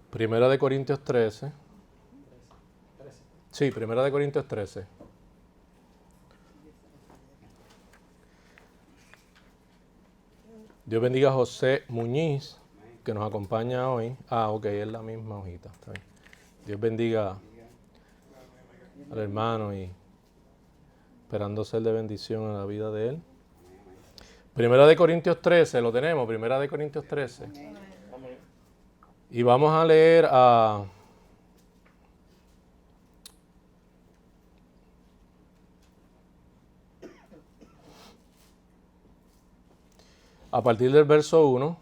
Primera de Corintios 13. Sí, Primera de Corintios 13. Dios bendiga a José Muñiz, que nos acompaña hoy. Ok, es la misma hojita. Está bien. Dios bendiga al hermano y esperando ser de bendición en la vida de él. Primera de Corintios 13, lo tenemos, Primera de Corintios 13. Y vamos a leer a partir del verso 1.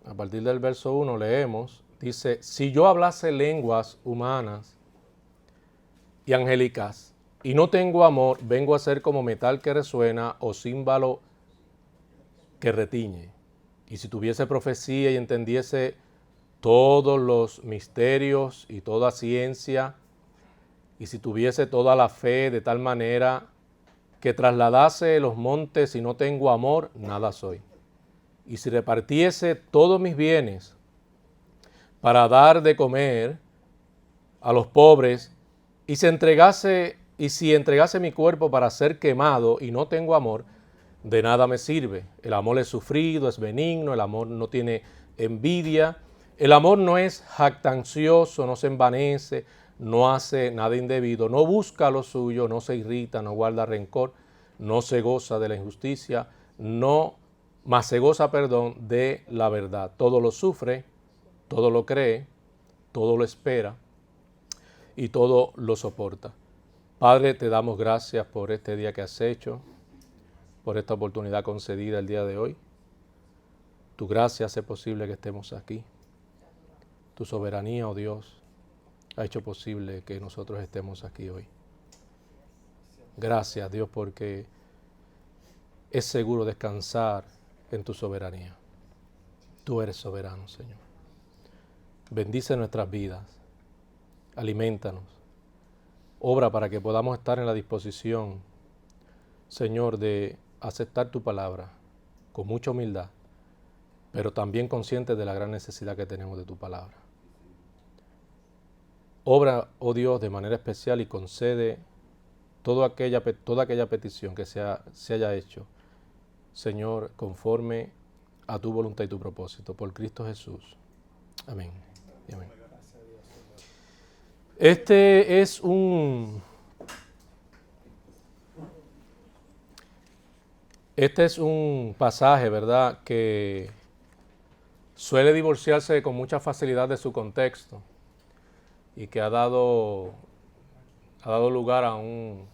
A partir del verso 1 leemos, dice, si yo hablase lenguas humanas y angélicas y no tengo amor, vengo a ser como metal que resuena o címbalo que retiñe. Y si tuviese profecía y entendiese todos los misterios y toda ciencia, y si tuviese toda la fe de tal manera que trasladase los montes y no tengo amor, nada soy. Y si repartiese todos mis bienes para dar de comer a los pobres, y si entregase mi cuerpo para ser quemado y no tengo amor, de nada me sirve. El amor es sufrido, es benigno, el amor no tiene envidia, el amor no es jactancioso, no se envanece, no hace nada indebido, no busca lo suyo, no se irrita, no guarda rencor, no se goza de la injusticia, mas se goza, de la verdad. Todo lo sufre, todo lo cree, todo lo espera y todo lo soporta. Padre, te damos gracias por este día que has hecho, por esta oportunidad concedida el día de hoy. Tu gracia hace posible que estemos aquí. Tu soberanía, oh Dios, ha hecho posible que nosotros estemos aquí hoy. Gracias, Dios, porque es seguro descansar en tu soberanía. Tú eres soberano, Señor. Bendice nuestras vidas, aliméntanos, obra para que podamos estar en la disposición, Señor, de aceptar tu palabra con mucha humildad, pero también conscientes de la gran necesidad que tenemos de tu palabra. Obra, oh Dios, de manera especial y concede toda aquella petición que se haya hecho, Señor, conforme a tu voluntad y tu propósito, por Cristo Jesús. Amén. Amén. Este es un pasaje, ¿verdad?, que suele divorciarse con mucha facilidad de su contexto y que ha dado lugar a un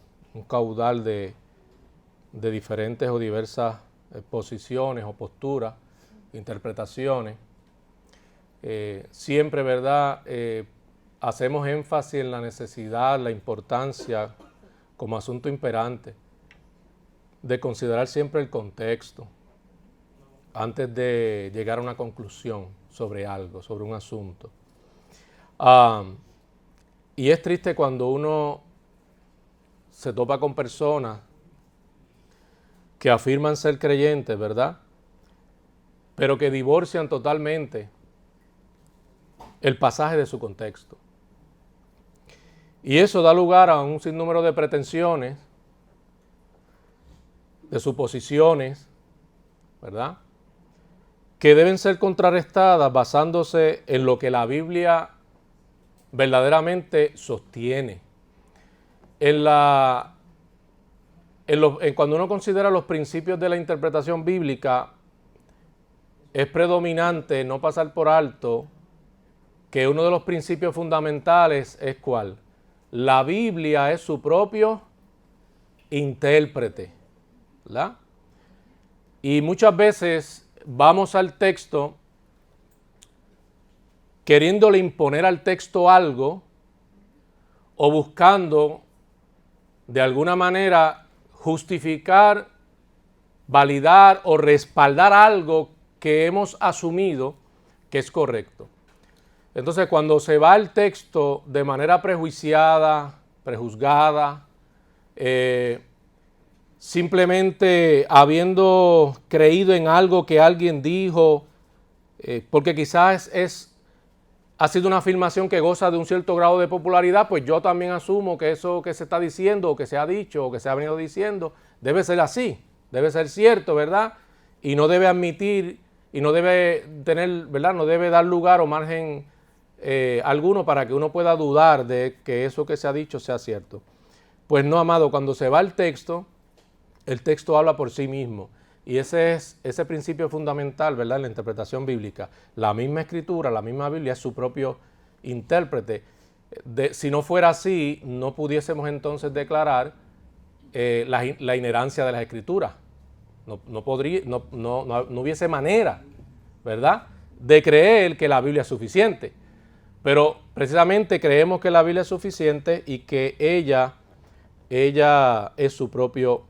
caudal de diferentes o diversas posiciones o posturas, interpretaciones. Siempre, ¿verdad?, hacemos énfasis en la necesidad, la importancia como asunto imperante de considerar siempre el contexto antes de llegar a una conclusión sobre algo, sobre un asunto. Y es triste cuando uno se topa con personas que afirman ser creyentes, ¿verdad?, pero que divorcian totalmente el pasaje de su contexto. Y eso da lugar a un sinnúmero de pretensiones, de suposiciones, ¿verdad?, que deben ser contrarrestadas basándose en lo que la Biblia verdaderamente sostiene. Cuando uno considera los principios de la interpretación bíblica, es predominante no pasar por alto que uno de los principios fundamentales es ¿cuál? La Biblia es su propio intérprete, ¿verdad? Y muchas veces vamos al texto queriéndole imponer al texto algo o buscando de alguna manera justificar, validar o respaldar algo que hemos asumido que es correcto. Entonces, cuando se va al texto de manera prejuiciada, prejuzgada, simplemente habiendo creído en algo que alguien dijo, porque quizás ha sido una afirmación que goza de un cierto grado de popularidad, pues yo también asumo que eso que se está diciendo, o que se ha dicho, o que se ha venido diciendo, debe ser así, debe ser cierto, ¿verdad? Y no debe admitir, y no debe tener, ¿verdad? No debe dar lugar o margen alguno para que uno pueda dudar de que eso que se ha dicho sea cierto. Pues no, amado, cuando se va el texto habla por sí mismo. Y ese principio fundamental, ¿verdad?, en la interpretación bíblica. La misma escritura, la misma Biblia es su propio intérprete. Si no fuera así, no pudiésemos entonces declarar la inerrancia de las escrituras. No hubiese manera, ¿verdad?, de creer que la Biblia es suficiente. Pero precisamente creemos que la Biblia es suficiente y que ella es su propio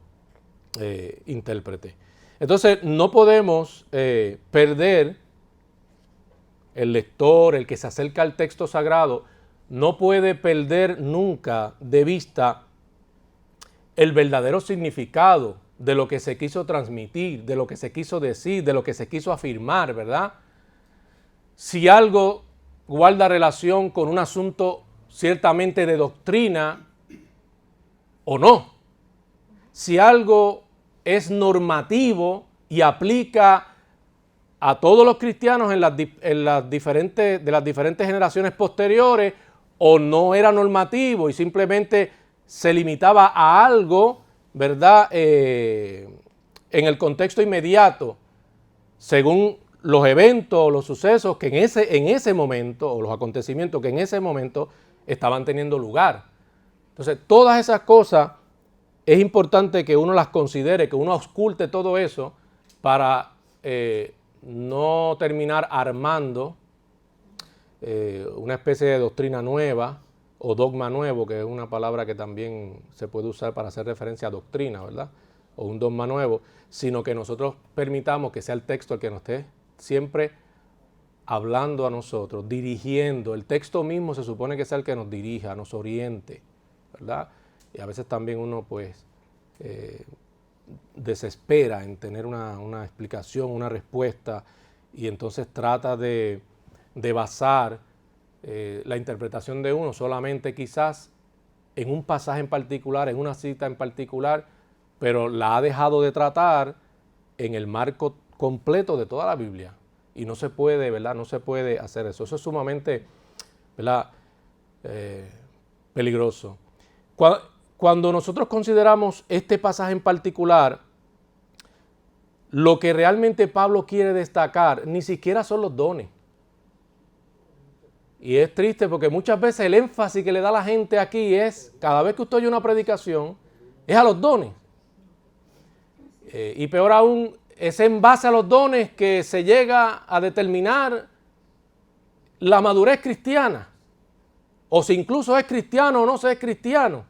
intérprete. Entonces no podemos perder, el lector, el que se acerca al texto sagrado, no puede perder nunca de vista el verdadero significado de lo que se quiso transmitir, de lo que se quiso decir, de lo que se quiso afirmar, ¿verdad? Si algo guarda relación con un asunto ciertamente de doctrina o no. Si algo es normativo y aplica a todos los cristianos en las diferentes generaciones posteriores, o no era normativo y simplemente se limitaba a algo, ¿verdad?, en el contexto inmediato, según los eventos, los sucesos que en ese momento, o los acontecimientos que en ese momento estaban teniendo lugar. Entonces, todas esas cosas es importante que uno las considere, que uno ausculte todo eso para no terminar armando una especie de doctrina nueva o dogma nuevo, que es una palabra que también se puede usar para hacer referencia a doctrina, ¿verdad? O un dogma nuevo, sino que nosotros permitamos que sea el texto el que nos esté siempre hablando a nosotros, dirigiendo. El texto mismo se supone que sea el que nos dirija, nos oriente, ¿verdad? Y a veces también uno pues desespera en tener una explicación, una respuesta, y entonces trata de basar la interpretación de uno solamente quizás en un pasaje en particular, en una cita en particular, pero la ha dejado de tratar en el marco completo de toda la Biblia. Y no se puede, ¿verdad? No se puede hacer eso. Eso es sumamente, ¿verdad?, peligroso. Cuando nosotros consideramos este pasaje en particular, lo que realmente Pablo quiere destacar ni siquiera son los dones. Y es triste porque muchas veces el énfasis que le da la gente aquí es, cada vez que usted oye una predicación, es a los dones. Y peor aún, es en base a los dones que se llega a determinar la madurez cristiana. O si incluso es cristiano o no se es cristiano.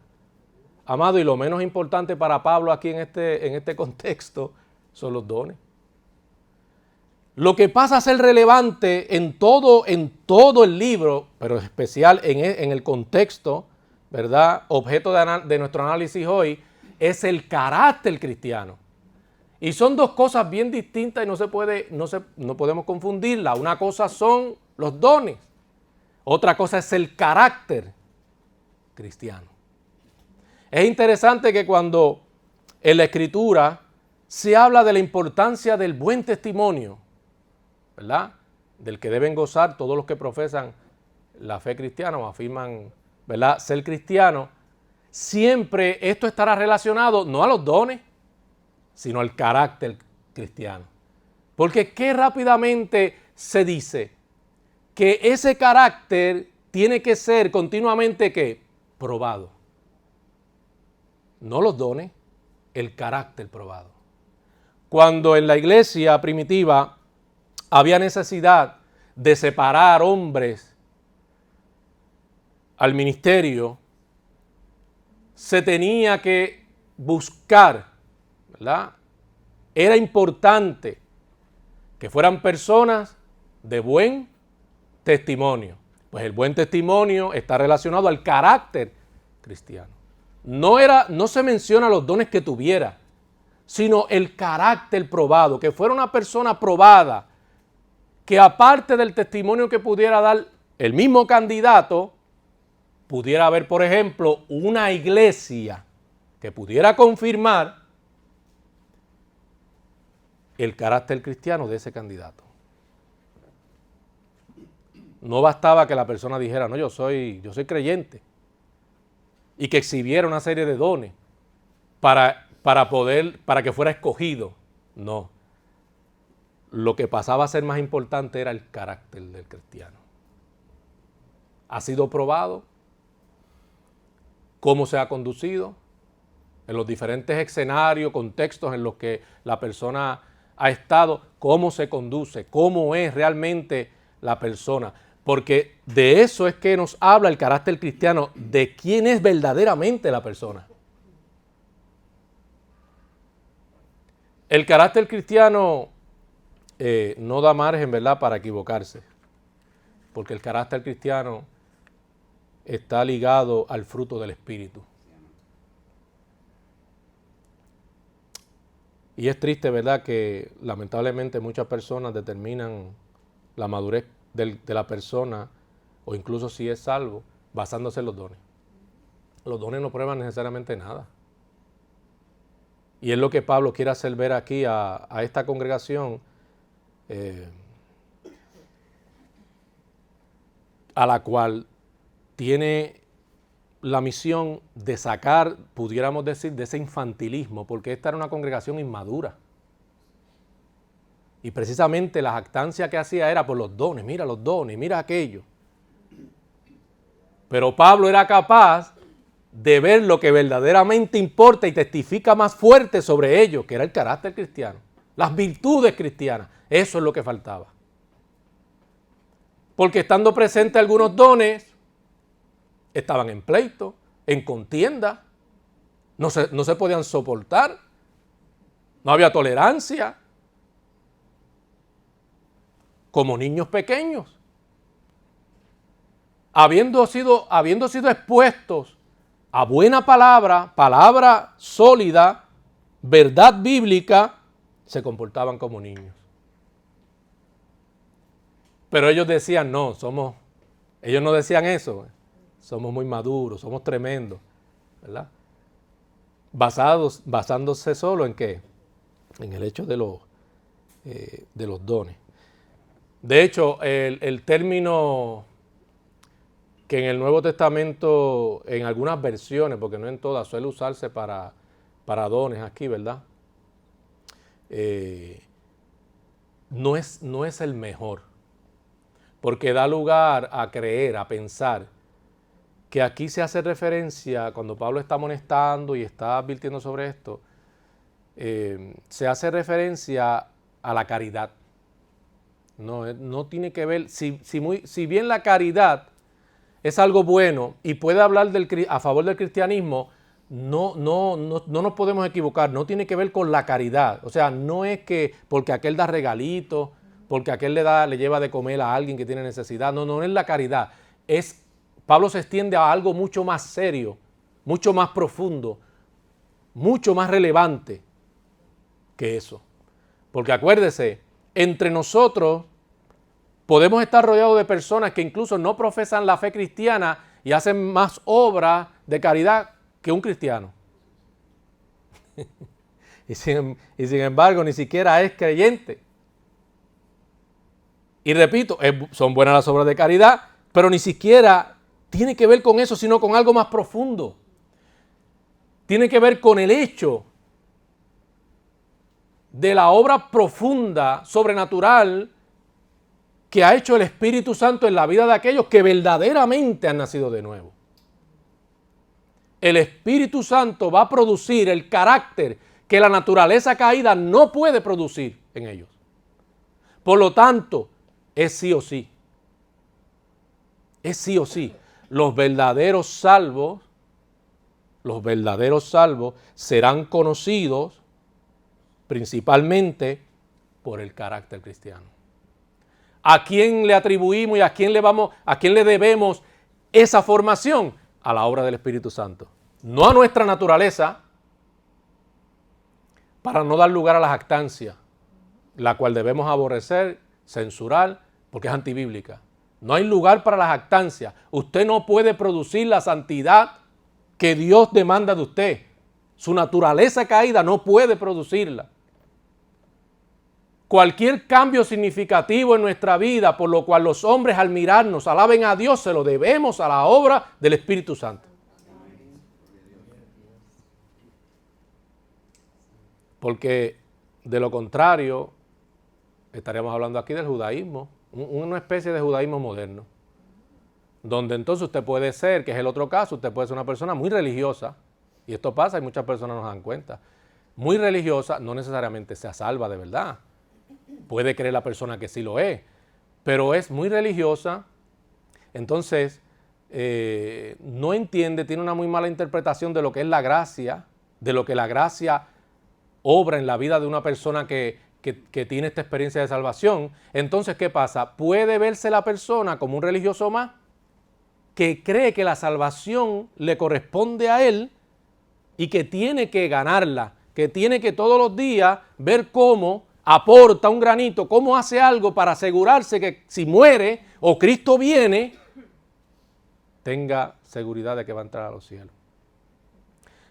Amado, y lo menos importante para Pablo aquí en este contexto son los dones. Lo que pasa a ser relevante en todo el libro, pero en especial en el contexto, ¿verdad?, objeto de nuestro análisis hoy, es el carácter cristiano. Y son dos cosas bien distintas y no podemos confundirlas. Una cosa son los dones, otra cosa es el carácter cristiano. Es interesante que cuando en la Escritura se habla de la importancia del buen testimonio, ¿verdad?, del que deben gozar todos los que profesan la fe cristiana o afirman, ¿verdad?, ser cristianos, siempre esto estará relacionado no a los dones, sino al carácter cristiano. Porque qué rápidamente se dice que ese carácter tiene que ser continuamente ¿qué? Probado. No los dones, el carácter probado. Cuando en la iglesia primitiva había necesidad de separar hombres al ministerio, se tenía que buscar, ¿verdad? Era importante que fueran personas de buen testimonio. Pues el buen testimonio está relacionado al carácter cristiano. No se menciona los dones que tuviera, sino el carácter probado, que fuera una persona probada, que aparte del testimonio que pudiera dar el mismo candidato, pudiera haber, por ejemplo, una iglesia que pudiera confirmar el carácter cristiano de ese candidato. No bastaba que la persona dijera, no, yo soy creyente, y que exhibiera una serie de dones para que fuera escogido. No. Lo que pasaba a ser más importante era el carácter del cristiano. Ha sido probado, cómo se ha conducido, en los diferentes escenarios, contextos en los que la persona ha estado, cómo se conduce, cómo es realmente la persona. Porque de eso es que nos habla el carácter cristiano, de quién es verdaderamente la persona. El carácter cristiano no da margen, ¿verdad?, para equivocarse. Porque el carácter cristiano está ligado al fruto del Espíritu. Y es triste, ¿verdad?, que lamentablemente muchas personas determinan la madurez de la persona, o incluso si es salvo, basándose en los dones. Los dones no prueban necesariamente nada. Y es lo que Pablo quiere hacer ver aquí a esta congregación, a la cual tiene la misión de sacar, pudiéramos decir, de ese infantilismo, porque esta era una congregación inmadura. Y precisamente la jactancia que hacía era por los dones, mira aquello. Pero Pablo era capaz de ver lo que verdaderamente importa y testifica más fuerte sobre ello, que era el carácter cristiano, las virtudes cristianas. Eso es lo que faltaba. Porque estando presentes algunos dones, estaban en pleito, en contienda, no se podían soportar, no había tolerancia, como niños pequeños. Habiendo sido expuestos a buena palabra sólida, verdad bíblica, se comportaban como niños. Pero ellos decían, ellos no decían eso, somos muy maduros, somos tremendos, ¿verdad? Basándose solo en ¿qué? En el hecho de los dones. De hecho, el término que en el Nuevo Testamento, en algunas versiones, porque no en todas, suele usarse para dones aquí, ¿verdad? No es el mejor, porque da lugar a creer, a pensar que aquí se hace referencia, cuando Pablo está amonestando y está advirtiendo sobre esto, se hace referencia a la caridad. No tiene que ver, si bien la caridad es algo bueno y puede hablar a favor del cristianismo, no nos podemos equivocar, no tiene que ver con la caridad. O sea, no es que porque aquel da regalitos, porque aquel le lleva de comer a alguien que tiene necesidad, no es la caridad. Pablo se extiende a algo mucho más serio, mucho más profundo, mucho más relevante que eso. Porque acuérdese, entre nosotros podemos estar rodeados de personas que incluso no profesan la fe cristiana y hacen más obras de caridad que un cristiano. y sin embargo, ni siquiera es creyente. Y repito, son buenas las obras de caridad, pero ni siquiera tiene que ver con eso, sino con algo más profundo. Tiene que ver con el hecho de la obra profunda, sobrenatural, que ha hecho el Espíritu Santo en la vida de aquellos que verdaderamente han nacido de nuevo. El Espíritu Santo va a producir el carácter que la naturaleza caída no puede producir en ellos. Por lo tanto, es sí o sí. Es sí o sí. Los verdaderos salvos serán conocidos principalmente por el carácter cristiano. ¿A quién le atribuimos y a quién le debemos esa formación? a la obra del Espíritu Santo. No a nuestra naturaleza, para no dar lugar a la jactancia, la cual debemos aborrecer, censurar, porque es antibíblica. No hay lugar para la jactancia. Usted no puede producir la santidad que Dios demanda de usted. Su naturaleza caída no puede producirla. Cualquier cambio significativo en nuestra vida, por lo cual los hombres al mirarnos alaben a Dios, se lo debemos a la obra del Espíritu Santo. Porque de lo contrario, estaríamos hablando aquí del judaísmo, una especie de judaísmo moderno, donde entonces usted puede ser, que es el otro caso, usted puede ser una persona muy religiosa, y esto pasa y muchas personas no se dan cuenta, muy religiosa, no necesariamente sea salva de verdad, puede creer la persona que sí lo es, pero es muy religiosa, entonces no entiende, tiene una muy mala interpretación de lo que es la gracia, de lo que la gracia obra en la vida de una persona que tiene esta experiencia de salvación. Entonces, ¿qué pasa? Puede verse la persona como un religioso más que cree que la salvación le corresponde a él y que tiene que ganarla, que tiene que todos los días ver cómo aporta un granito, cómo hace algo para asegurarse que si muere o Cristo viene, tenga seguridad de que va a entrar a los cielos.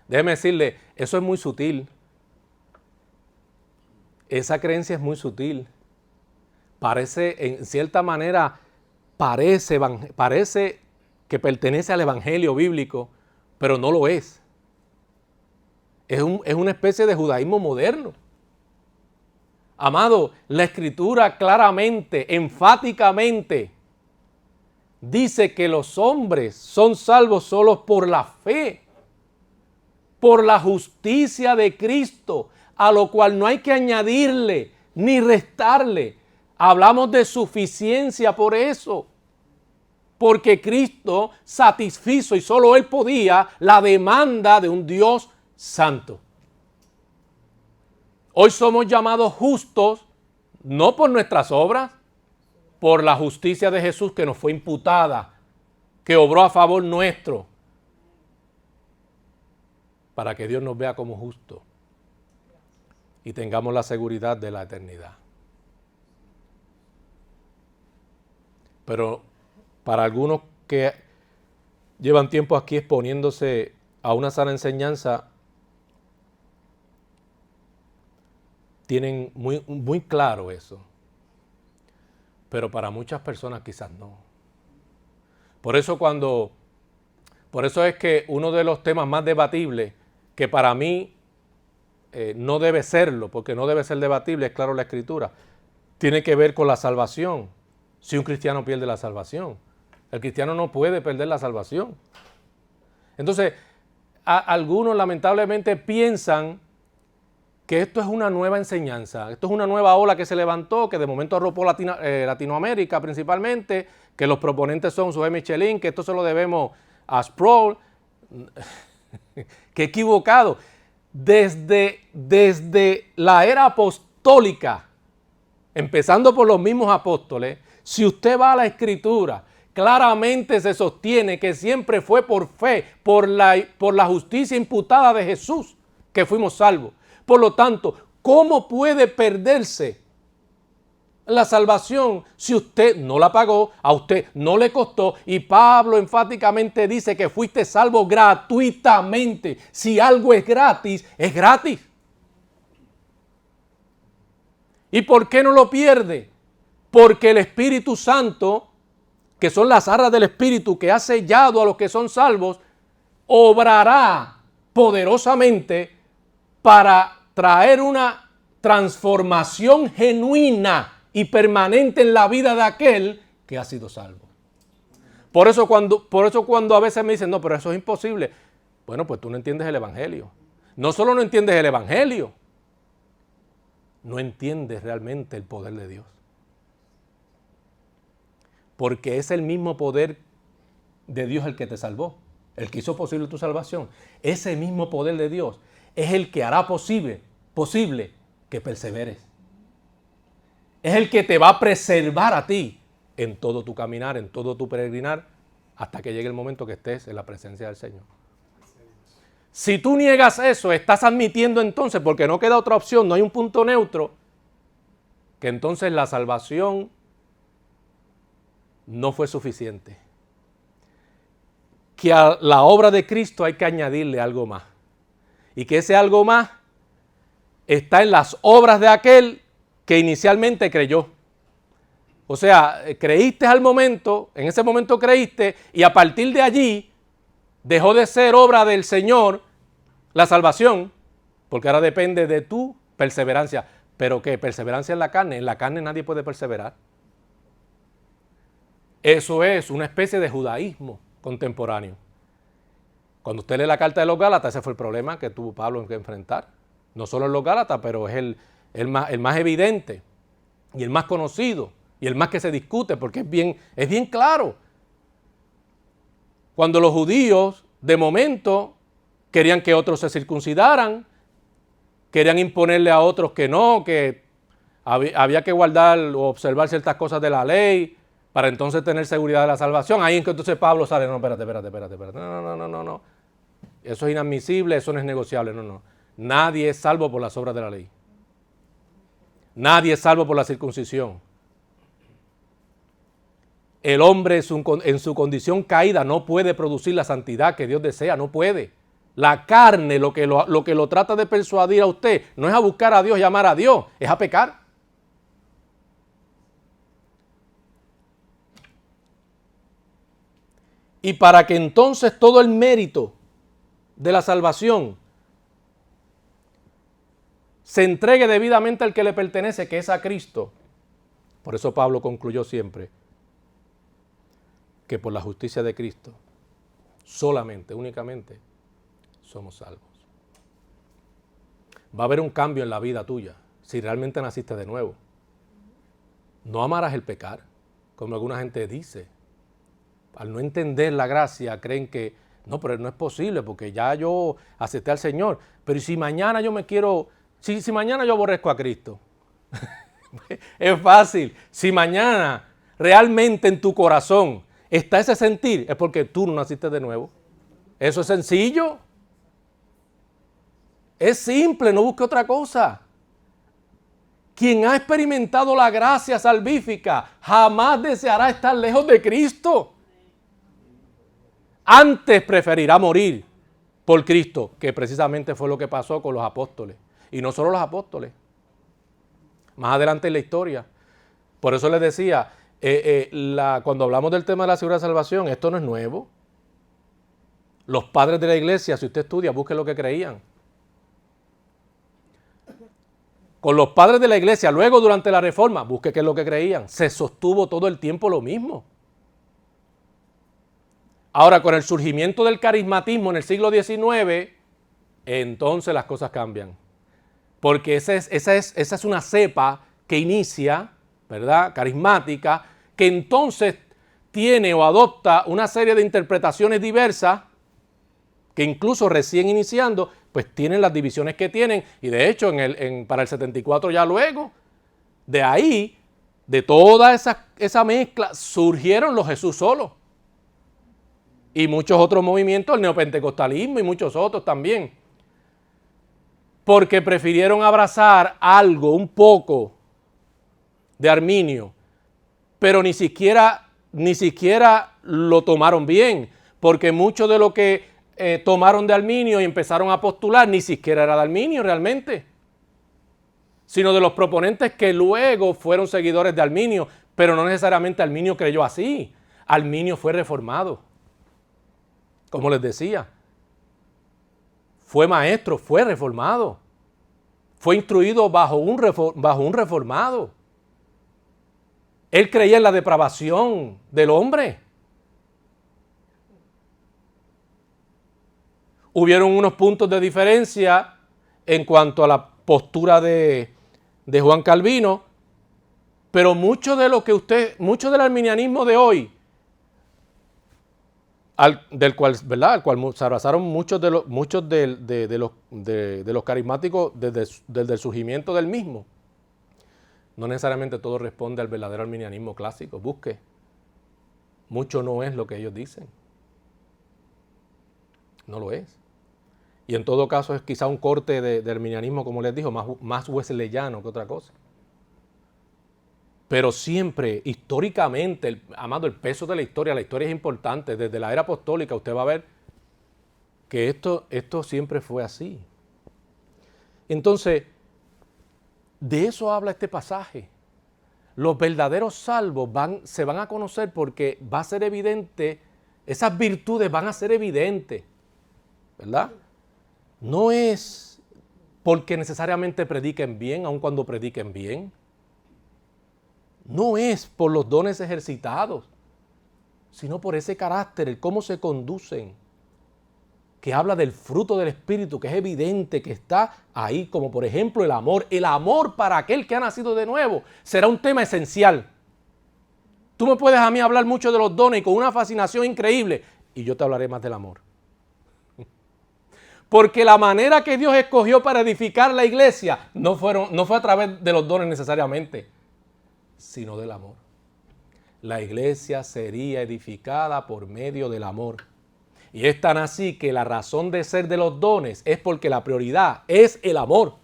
Déjeme decirle, eso es muy sutil. Esa creencia es muy sutil. Parece, en cierta manera, parece que pertenece al evangelio bíblico, pero no lo es. Es una especie de judaísmo moderno. Amado, la Escritura claramente, enfáticamente, dice que los hombres son salvos solo por la fe, por la justicia de Cristo, a lo cual no hay que añadirle ni restarle. Hablamos de suficiencia por eso, porque Cristo satisfizo y solo Él podía la demanda de un Dios santo. Hoy somos llamados justos no por nuestras obras, por la justicia de Jesús que nos fue imputada, que obró a favor nuestro, para que Dios nos vea como justos y tengamos la seguridad de la eternidad. Pero para algunos que llevan tiempo aquí exponiéndose a una sana enseñanza, tienen muy claro eso. Pero para muchas personas quizás no. Por eso es que uno de los temas más debatibles, que para mí no debe serlo, porque no debe ser debatible, es claro la Escritura, tiene que ver con la salvación. Si un cristiano pierde la salvación, el cristiano no puede perder la salvación. Entonces, algunos lamentablemente piensan que esto es una nueva enseñanza, esto es una nueva ola que se levantó, que de momento arropó Latinoamérica principalmente, que los proponentes son Zoe Michelin, que esto se lo debemos a Sproul. Qué equivocado. Desde la era apostólica, empezando por los mismos apóstoles, si usted va a la Escritura, claramente se sostiene que siempre fue por fe, por la justicia imputada de Jesús, que fuimos salvos. Por lo tanto, ¿cómo puede perderse la salvación si usted no la pagó, a usted no le costó? Y Pablo enfáticamente dice que fuiste salvo gratuitamente. Si algo es gratis, es gratis. ¿Y por qué no lo pierde? Porque el Espíritu Santo, que son las arras del Espíritu que ha sellado a los que son salvos, obrará poderosamente para traer una transformación genuina y permanente en la vida de aquel que ha sido salvo. Por eso cuando a veces me dicen, no, pero eso es imposible. Bueno, pues tú no entiendes el Evangelio. No solo no entiendes el Evangelio, no entiendes realmente el poder de Dios. Porque es el mismo poder de Dios el que te salvó, el que hizo posible tu salvación. Ese mismo poder de Dios es el que hará posible que perseveres. Es el que te va a preservar a ti en todo tu caminar, en todo tu peregrinar hasta que llegue el momento que estés en la presencia del Señor. Si tú niegas eso, estás admitiendo entonces, porque no queda otra opción, no hay un punto neutro, que entonces la salvación no fue suficiente. Que a la obra de Cristo hay que añadirle algo más. Y que ese algo más está en las obras de aquel que inicialmente creyó. O sea, creíste al momento, en ese momento creíste, y a partir de allí dejó de ser obra del Señor la salvación, porque ahora depende de tu perseverancia. ¿Pero qué? ¿Perseverancia en la carne? En la carne nadie puede perseverar. Eso es una especie de judaísmo contemporáneo. Cuando usted lee la carta de los Gálatas, ese fue el problema que tuvo Pablo que enfrentar. No solo en los Gálatas, pero es el más evidente y el más conocido y el más que se discute, porque es bien claro. Cuando los judíos, de momento, querían que otros se circuncidaran, querían imponerle a otros que no, que había que guardar o observar ciertas cosas de la ley para entonces tener seguridad de la salvación. Ahí es que entonces Pablo sale, no, espérate. No. Eso es inadmisible, eso no es negociable, no. Nadie es salvo por las obras de la ley. Nadie es salvo por la circuncisión. El hombre en su condición caída no puede producir la santidad que Dios desea, no puede. La carne lo que lo trata de persuadir a usted no es a buscar a Dios y amar a Dios, es a pecar. Y para que entonces todo el mérito de la salvación se entregue debidamente al que le pertenece, que es a Cristo. Por eso Pablo concluyó siempre que por la justicia de Cristo, solamente, únicamente, somos salvos. Va a haber un cambio en la vida tuya si realmente naciste de nuevo. No amarás el pecar, como alguna gente dice. Al no entender la gracia, creen que, no, pero no es posible porque ya yo acepté al Señor. Pero si mañana yo me quiero, si mañana yo aborrezco a Cristo. Es fácil. Si mañana realmente en tu corazón está ese sentir, es porque tú no naciste de nuevo. Eso es sencillo. Es simple, no busque otra cosa. Quien ha experimentado la gracia salvífica jamás deseará estar lejos de Cristo. Antes preferirá morir por Cristo, que precisamente fue lo que pasó con los apóstoles. Y no solo los apóstoles. Más adelante en la historia. Por eso les decía, cuando hablamos del tema de la seguridad de salvación, esto no es nuevo. Los padres de la iglesia, si usted estudia, busque lo que creían. Con los padres de la iglesia, luego durante la reforma, busque qué es lo que creían. Se sostuvo todo el tiempo lo mismo. Ahora, con el surgimiento del carismatismo en el siglo XIX, entonces las cosas cambian. Porque esa es una cepa que inicia, ¿verdad?, carismática, que entonces tiene o adopta una serie de interpretaciones diversas, que incluso recién iniciando, pues tienen las divisiones que tienen. Y de hecho, para el 74 ya luego, de ahí, de toda esa mezcla, surgieron los Jesús solos. Y muchos otros movimientos, el neopentecostalismo y muchos otros también. Porque prefirieron abrazar algo, un poco de Arminio, pero ni siquiera lo tomaron bien, porque mucho de lo que tomaron de Arminio y empezaron a postular ni siquiera era de Arminio realmente, sino de los proponentes que luego fueron seguidores de Arminio, pero no necesariamente Arminio creyó así. Arminio fue reformado. Como les decía, fue maestro, fue reformado, fue instruido bajo un reformado. Él creía en la depravación del hombre. Hubieron unos puntos de diferencia en cuanto a la postura de Juan Calvino, pero mucho del arminianismo de hoy, del cual se abrazaron muchos de los carismáticos desde el surgimiento del mismo. No necesariamente todo responde al verdadero arminianismo clásico. Busque. mucho no es lo que ellos dicen. No lo es. Y en todo caso es quizá un corte de arminianismo, como les dijo, más wesleyano que otra cosa. Pero siempre, históricamente, amado, el peso de la historia es importante. Desde la era apostólica usted va a ver que esto siempre fue así. Entonces, de eso habla este pasaje. Los verdaderos salvos se van a conocer porque va a ser evidente, esas virtudes van a ser evidentes, ¿verdad? No es porque necesariamente prediquen bien, aun cuando prediquen bien. No es por los dones ejercitados, sino por ese carácter, el cómo se conducen, que habla del fruto del Espíritu, que es evidente que está ahí, como por ejemplo el amor. El amor para aquel que ha nacido de nuevo será un tema esencial. Tú me puedes a mí hablar mucho de los dones y con una fascinación increíble, y yo te hablaré más del amor. Porque la manera que Dios escogió para edificar la iglesia no fue a través de los dones necesariamente, sino del amor. La iglesia sería edificada por medio del amor. Y es tan así que la razón de ser de los dones es porque la prioridad es el amor.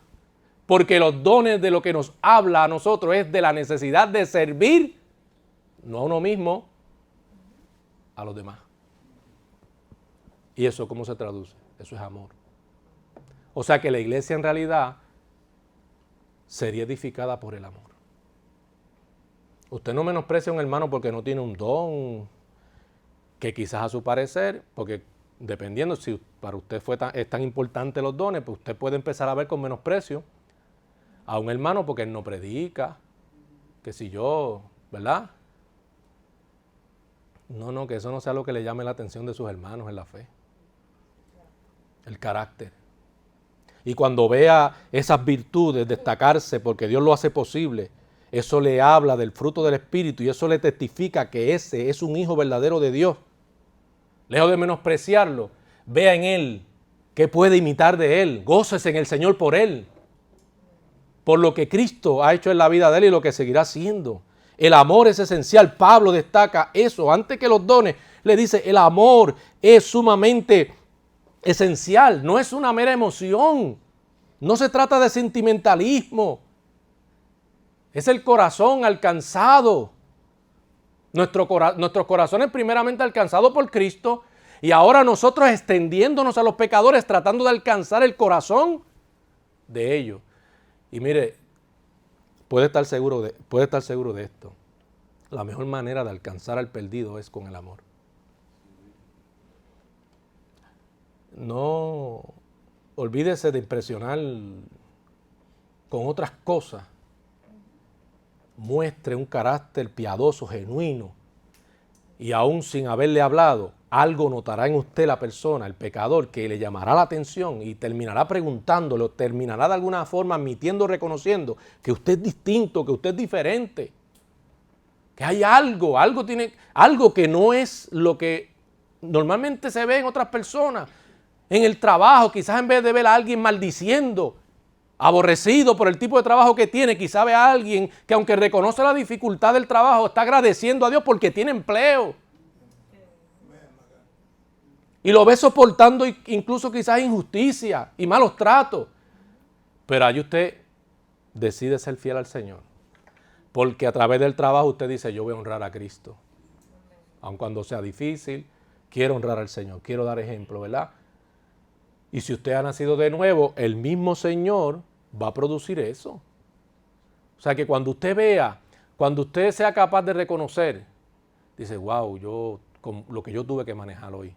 Porque los dones de lo que nos habla a nosotros es de la necesidad de servir, no a uno mismo, a los demás. ¿Y eso cómo se traduce? Eso es amor. O sea que la iglesia en realidad sería edificada por el amor. Usted no menosprecia a un hermano porque no tiene un don, que quizás a su parecer, porque dependiendo si para usted es tan importante los dones, pues usted puede empezar a ver con menosprecio a un hermano porque él no predica, que si yo, ¿verdad? No, que eso no sea lo que le llame la atención de sus hermanos en la fe. El carácter. Y cuando vea esas virtudes destacarse porque Dios lo hace posible, eso le habla del fruto del Espíritu y eso le testifica que ese es un hijo verdadero de Dios. Lejos de menospreciarlo, vea en él qué puede imitar de él. Gócese en el Señor por él, por lo que Cristo ha hecho en la vida de él y lo que seguirá haciendo. El amor es esencial. Pablo destaca eso. Antes que los dones, le dice, el amor es sumamente esencial. No es una mera emoción. No se trata de sentimentalismo. Es el corazón alcanzado. Nuestros corazones primeramente alcanzados por Cristo y ahora nosotros extendiéndonos a los pecadores tratando de alcanzar el corazón de ellos. Y mire, puede estar seguro de esto. La mejor manera de alcanzar al perdido es con el amor. No olvídese de impresionar con otras cosas. Muestre un carácter piadoso, genuino, y aún sin haberle hablado, algo notará en usted la persona, el pecador, que le llamará la atención y terminará preguntándole, o terminará de alguna forma admitiendo, reconociendo que usted es distinto, que usted es diferente, que hay algo que no es lo que normalmente se ve en otras personas. En el trabajo, quizás en vez de ver a alguien maldiciendo, aborrecido por el tipo de trabajo que tiene, quizá ve a alguien que aunque reconoce la dificultad del trabajo, está agradeciendo a Dios porque tiene empleo. Y lo ve soportando incluso quizás injusticia y malos tratos. Pero ahí usted decide ser fiel al Señor. Porque a través del trabajo usted dice, yo voy a honrar a Cristo. Aun cuando sea difícil, quiero honrar al Señor, quiero dar ejemplo, ¿verdad? Y si usted ha nacido de nuevo, el mismo Señor va a producir eso. O sea que cuando usted sea capaz de reconocer, dice, wow, con lo que yo tuve que manejar hoy.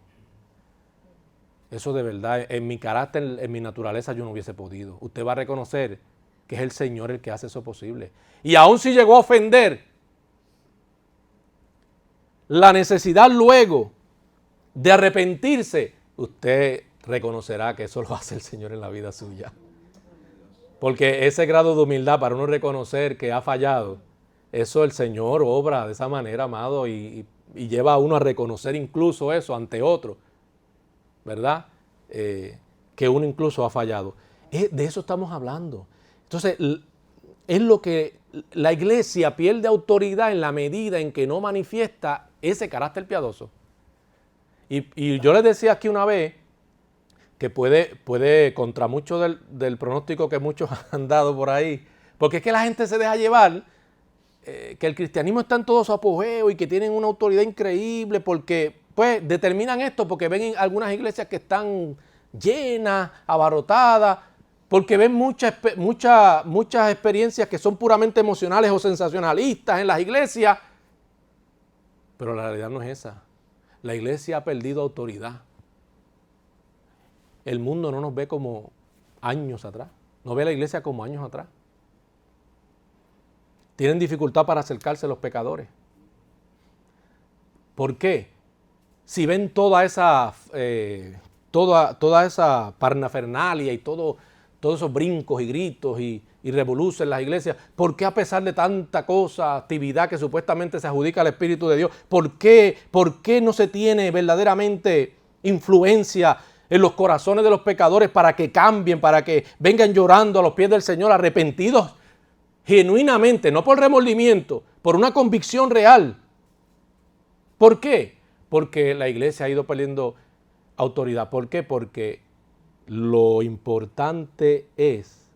Eso de verdad, en mi carácter, en mi naturaleza yo no hubiese podido. Usted va a reconocer que es el Señor el que hace eso posible. Y aun si llegó a ofender, la necesidad luego de arrepentirse, usted reconocerá que eso lo hace el Señor en la vida suya. Porque ese grado de humildad para uno reconocer que ha fallado, eso el Señor obra de esa manera, amado, y lleva a uno a reconocer incluso eso ante otro, ¿verdad? Que uno incluso ha fallado. De eso estamos hablando. Entonces, es lo que la iglesia pierde autoridad en la medida en que no manifiesta ese carácter piadoso. Y yo les decía aquí una vez que puede contra mucho del pronóstico que muchos han dado por ahí, porque es que la gente se deja llevar, que el cristianismo está en todo su apogeo y que tienen una autoridad increíble porque pues determinan esto porque ven algunas iglesias que están llenas, abarrotadas, porque ven muchas experiencias que son puramente emocionales o sensacionalistas en las iglesias, pero la realidad no es esa. La iglesia ha perdido autoridad. El mundo no nos ve como años atrás, no ve a la iglesia como años atrás. Tienen dificultad para acercarse a los pecadores. ¿Por qué? Si ven toda esa parnafernalia y todos esos brincos y gritos y revoluciones en las iglesias, ¿por qué a pesar de tanta cosa, actividad que supuestamente se adjudica al Espíritu de Dios, ¿por qué no se tiene verdaderamente influencia en los corazones de los pecadores para que cambien, para que vengan llorando a los pies del Señor, arrepentidos genuinamente, no por remordimiento, por una convicción real? ¿Por qué? Porque la iglesia ha ido perdiendo autoridad. ¿Por qué? Porque lo importante es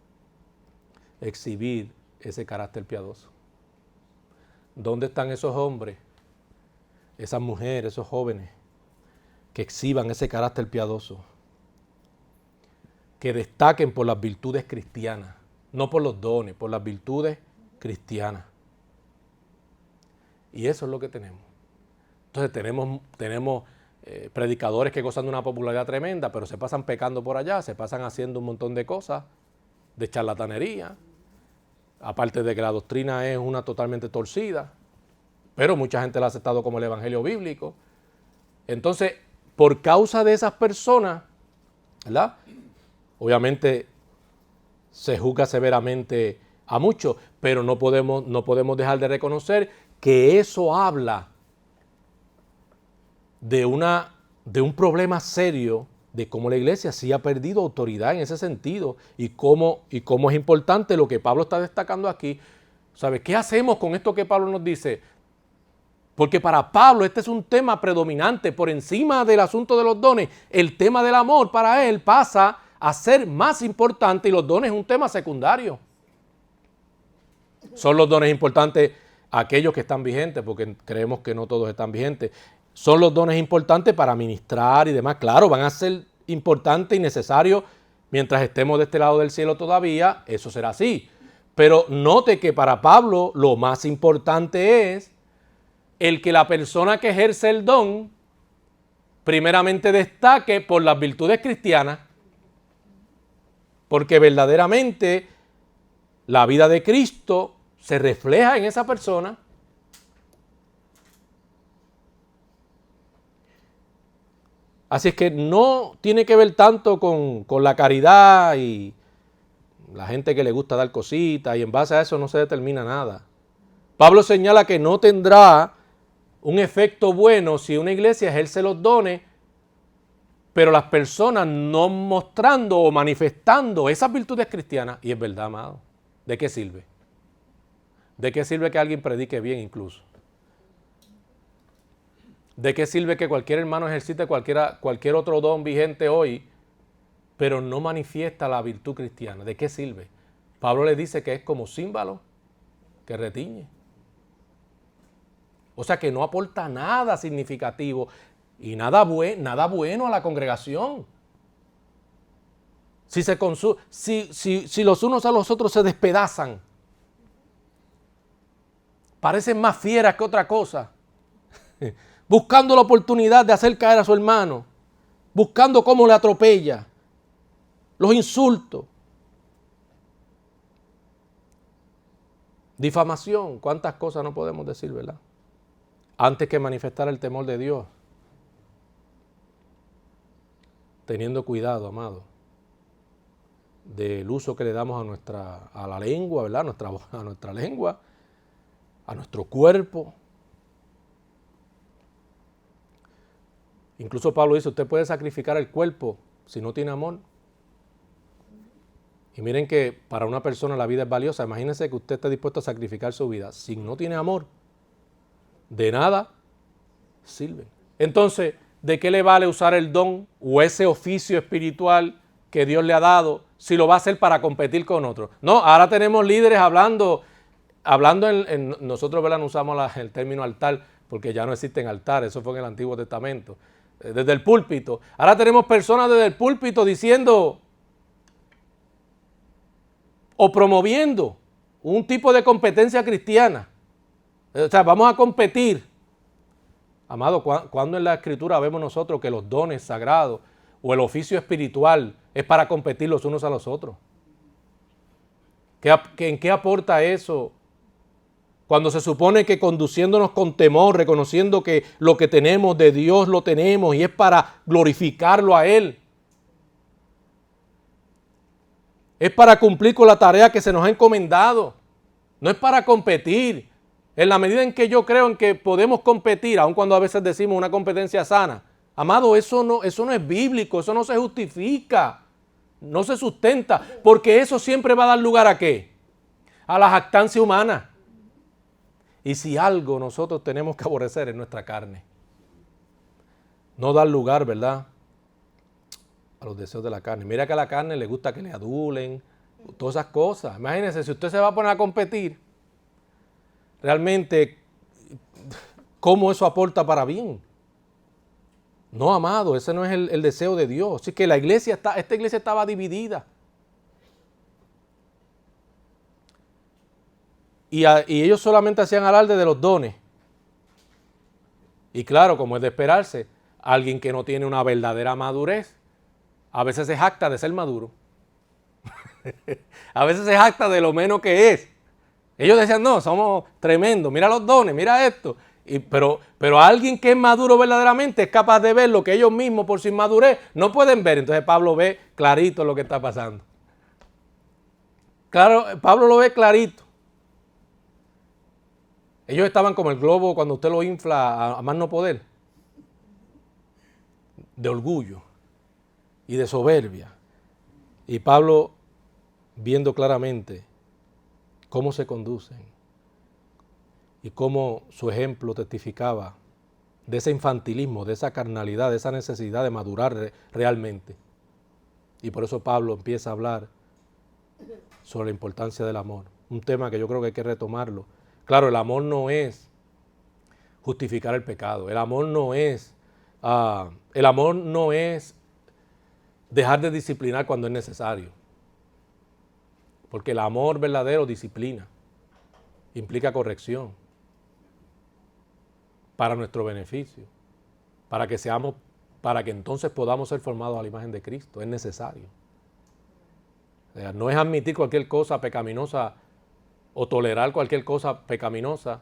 exhibir ese carácter piadoso. ¿Dónde están esos hombres, esas mujeres, esos jóvenes que exhiban ese carácter piadoso? Que destaquen por las virtudes cristianas, no por los dones, por las virtudes cristianas. Y eso es lo que tenemos. Entonces tenemos predicadores que gozan de una popularidad tremenda, pero se pasan pecando por allá, se pasan haciendo un montón de cosas, de charlatanería, aparte de que la doctrina es una totalmente torcida, pero mucha gente la ha aceptado como el evangelio bíblico. Entonces, por causa de esas personas, ¿verdad? Obviamente se juzga severamente a muchos, pero no podemos dejar de reconocer que eso habla de un problema serio de cómo la iglesia sí ha perdido autoridad en ese sentido y cómo es importante lo que Pablo está destacando aquí. ¿Sabes? ¿Qué hacemos con esto que Pablo nos dice? Porque para Pablo este es un tema predominante por encima del asunto de los dones. El tema del amor para él pasa a ser más importante y los dones es un tema secundario. Son los dones importantes aquellos que están vigentes, porque creemos que no todos están vigentes. Son los dones importantes para ministrar y demás. Claro, van a ser importantes y necesarios mientras estemos de este lado del cielo todavía. Eso será así. Pero note que para Pablo lo más importante es el que la persona que ejerce el don primeramente destaque por las virtudes cristianas. Porque verdaderamente la vida de Cristo se refleja en esa persona. Así es que no tiene que ver tanto con la caridad y la gente que le gusta dar cositas y en base a eso no se determina nada. Pablo señala que no tendrá un efecto bueno si una iglesia ejerce los dones, pero las personas no mostrando o manifestando esas virtudes cristianas. Y es verdad, amado. ¿De qué sirve? ¿De qué sirve que alguien predique bien incluso? ¿De qué sirve que cualquier hermano ejercite cualquier otro don vigente hoy, pero no manifiesta la virtud cristiana? ¿De qué sirve? Pablo le dice que es como címbalo que retiñe. O sea que no aporta nada significativo y nada bueno a la congregación. Si los unos a los otros se despedazan, parecen más fieras que otra cosa, buscando la oportunidad de hacer caer a su hermano, buscando cómo le atropella, los insultos, difamación, cuántas cosas no podemos decir, ¿verdad? Antes que manifestar el temor de Dios, teniendo cuidado, amado, del uso que le damos a la lengua, ¿verdad? A nuestra lengua, a nuestro cuerpo. Incluso Pablo dice, usted puede sacrificar el cuerpo si no tiene amor. Y miren que para una persona la vida es valiosa. Imagínense que usted está dispuesto a sacrificar su vida. Si no tiene amor, de nada sirven. Entonces, ¿de qué le vale usar el don o ese oficio espiritual que Dios le ha dado si lo va a hacer para competir con otros? No, ahora tenemos líderes hablando nosotros, ¿verdad?, no usamos el término altar porque ya no existen altares, eso fue en el Antiguo Testamento, desde el púlpito. Ahora tenemos personas desde el púlpito diciendo o promoviendo un tipo de competencia cristiana. O sea, vamos a competir. Amado, ¿cuándo en la Escritura vemos nosotros que los dones sagrados o el oficio espiritual es para competir los unos a los otros? ¿En qué aporta eso? Cuando se supone que conduciéndonos con temor, reconociendo que lo que tenemos de Dios lo tenemos y es para glorificarlo a Él. Es para cumplir con la tarea que se nos ha encomendado. No es para competir. En la medida en que yo creo en que podemos competir, aun cuando a veces decimos una competencia sana, amado, eso no es bíblico, eso no se justifica, no se sustenta, porque eso siempre va a dar lugar ¿a qué? A la jactancia humana. Y si algo nosotros tenemos que aborrecer es nuestra carne. No dar lugar, ¿verdad?, a los deseos de la carne. Mira que a la carne le gusta que le adulen, todas esas cosas. Imagínense, si usted se va a poner a competir, realmente, ¿cómo eso aporta para bien? No, amado, ese no es el deseo de Dios. Así que esta iglesia estaba dividida. Y ellos solamente hacían alarde de los dones. Y claro, como es de esperarse, alguien que no tiene una verdadera madurez, a veces se jacta de ser maduro. A veces se jacta de lo menos que es. Ellos decían, no, somos tremendos, mira los dones, mira esto. Pero alguien que es maduro verdaderamente es capaz de ver lo que ellos mismos por su inmadurez no pueden ver. Entonces Pablo ve clarito lo que está pasando. Claro, Pablo lo ve clarito. Ellos estaban como el globo cuando usted lo infla a más no poder. De orgullo y de soberbia. Y Pablo, viendo claramente cómo se conducen y cómo su ejemplo testificaba de ese infantilismo, de esa carnalidad, de esa necesidad de madurar realmente. Y por eso Pablo empieza a hablar sobre la importancia del amor. Un tema que yo creo que hay que retomarlo. Claro, el amor no es justificar el pecado. El amor no es dejar de disciplinar cuando es necesario. Porque el amor verdadero disciplina, implica corrección para nuestro beneficio, para que entonces podamos ser formados a la imagen de Cristo. Es necesario. O sea, no es admitir cualquier cosa pecaminosa o tolerar cualquier cosa pecaminosa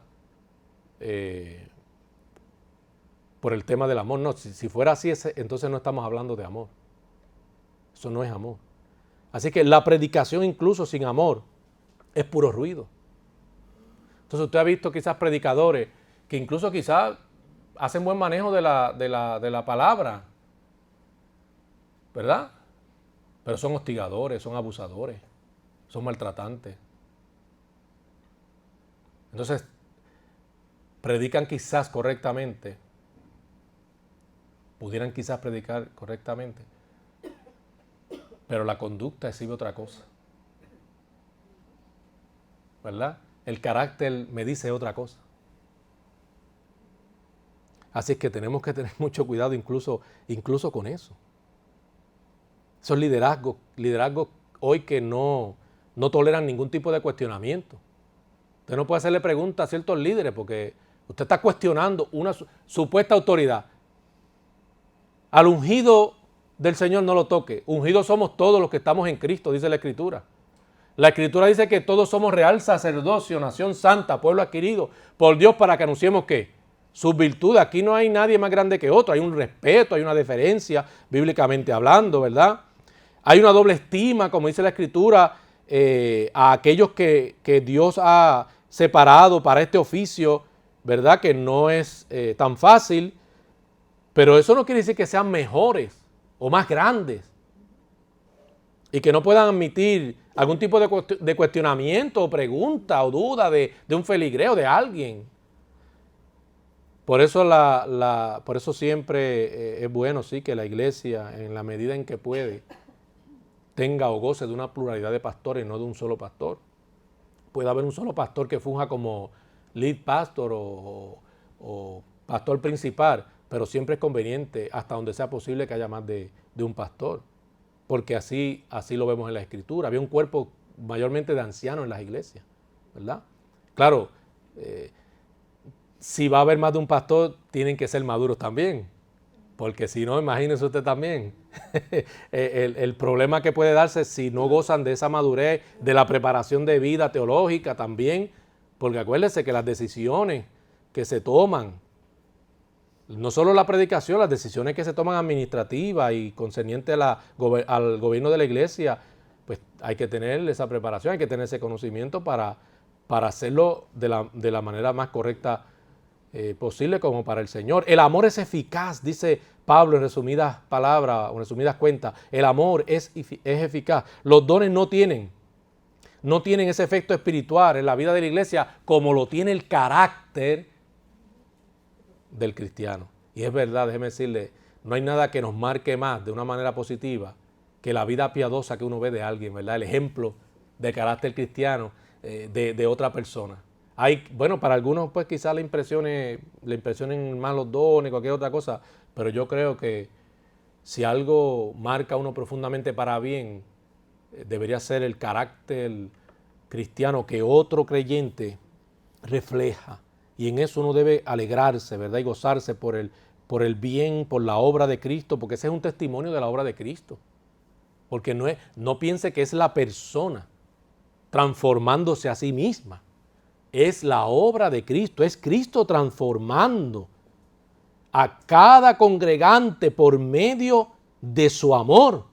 por el tema del amor. No, si fuera así, entonces no estamos hablando de amor. Eso no es amor. Así que la predicación incluso sin amor es puro ruido. Entonces usted ha visto quizás predicadores que incluso quizás hacen buen manejo de la palabra, ¿verdad? Pero son hostigadores, son abusadores, son maltratantes. Entonces, predican quizás correctamente, pudieran quizás predicar correctamente, pero la conducta exhibe otra cosa, ¿verdad? El carácter me dice otra cosa. Así es que tenemos que tener mucho cuidado incluso con eso. Esos liderazgos hoy que no toleran ningún tipo de cuestionamiento. Usted no puede hacerle preguntas a ciertos líderes porque usted está cuestionando una supuesta autoridad. Al ungido del Señor no lo toque. Ungidos somos todos los que estamos en Cristo, dice la Escritura. La Escritura dice que todos somos real sacerdocio, nación santa, pueblo adquirido por Dios para que anunciemos ¿qué? Sus virtudes. Aquí no hay nadie más grande que otro. Hay un respeto, hay una deferencia, bíblicamente hablando, ¿verdad? Hay una doble estima, como dice la Escritura, a aquellos que Dios ha separado para este oficio, ¿verdad? Que no es tan fácil, pero eso no quiere decir que sean mejores o más grandes y que no puedan admitir algún tipo de cuestionamiento o pregunta o duda de un feligreo de alguien. Por eso, por eso siempre es bueno, sí, que la iglesia, en la medida en que puede, tenga o goce de una pluralidad de pastores, no de un solo pastor. Puede haber un solo pastor que funja como lead pastor o pastor principal, pero siempre es conveniente, hasta donde sea posible, que haya más de un pastor, porque así lo vemos en la Escritura. Había un cuerpo mayormente de ancianos en las iglesias, ¿verdad? Claro, si va a haber más de un pastor, tienen que ser maduros también, porque si no, imagínese usted también el problema que puede darse si no gozan de esa madurez, de la preparación de vida teológica también, porque acuérdense que las decisiones que se toman, no solo la predicación, las decisiones que se toman administrativas y concernientes al gobierno de la iglesia, pues hay que tener esa preparación, hay que tener ese conocimiento para hacerlo de la manera más correcta posible como para el Señor. El amor es eficaz, dice Pablo en resumidas palabras, o en resumidas cuentas. El amor es eficaz. Los dones no tienen ese efecto espiritual en la vida de la iglesia como lo tiene el carácter del cristiano. Y es verdad, déjeme decirle, no hay nada que nos marque más de una manera positiva que la vida piadosa que uno ve de alguien, ¿verdad? El ejemplo de carácter cristiano de otra persona. Bueno, para algunos pues quizás le impresionen más los dones, cualquier otra cosa, pero yo creo que si algo marca a uno profundamente para bien, debería ser el carácter cristiano que otro creyente refleja. Y en eso uno debe alegrarse, ¿verdad? Y gozarse por el bien, por la obra de Cristo, porque ese es un testimonio de la obra de Cristo. Porque no piense que es la persona transformándose a sí misma. Es la obra de Cristo, es Cristo transformando a cada congregante por medio de su amor,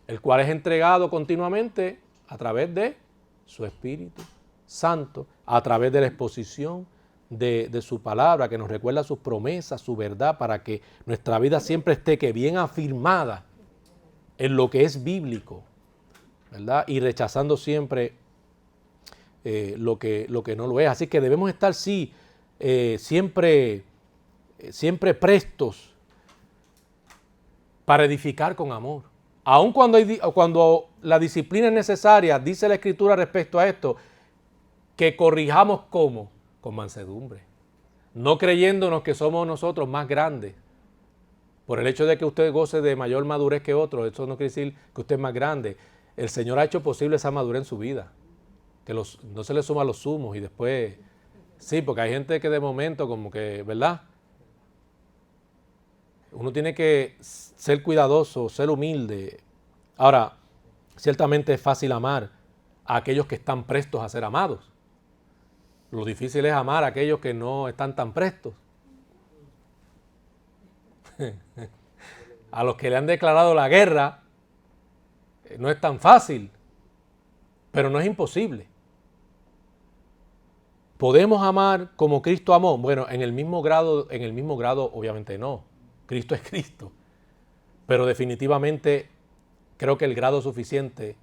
el cual es entregado continuamente a través de su Espíritu Santo, a través de la exposición de su palabra, que nos recuerda sus promesas, su verdad, para que nuestra vida siempre esté bien afirmada en lo que es bíblico, ¿verdad? Y rechazando siempre lo que no lo es. Así que debemos estar, sí, siempre prestos para edificar con amor. Aun cuando la disciplina es necesaria, dice la Escritura respecto a esto, que corrijamos ¿cómo? Con mansedumbre. No creyéndonos que somos nosotros más grandes. Por el hecho de que usted goce de mayor madurez que otro, eso no quiere decir que usted es más grande. El Señor ha hecho posible esa madurez en su vida. Que no se le suman los zumos y después... Sí, porque hay gente que de momento como que, ¿verdad? Uno tiene que ser cuidadoso, ser humilde. Ahora, ciertamente es fácil amar a aquellos que están prestos a ser amados. Lo difícil es amar a aquellos que no están tan prestos. A los que le han declarado la guerra, no es tan fácil, pero no es imposible. ¿Podemos amar como Cristo amó? Bueno, en el mismo grado obviamente no. Cristo es Cristo. Pero definitivamente creo que el grado suficiente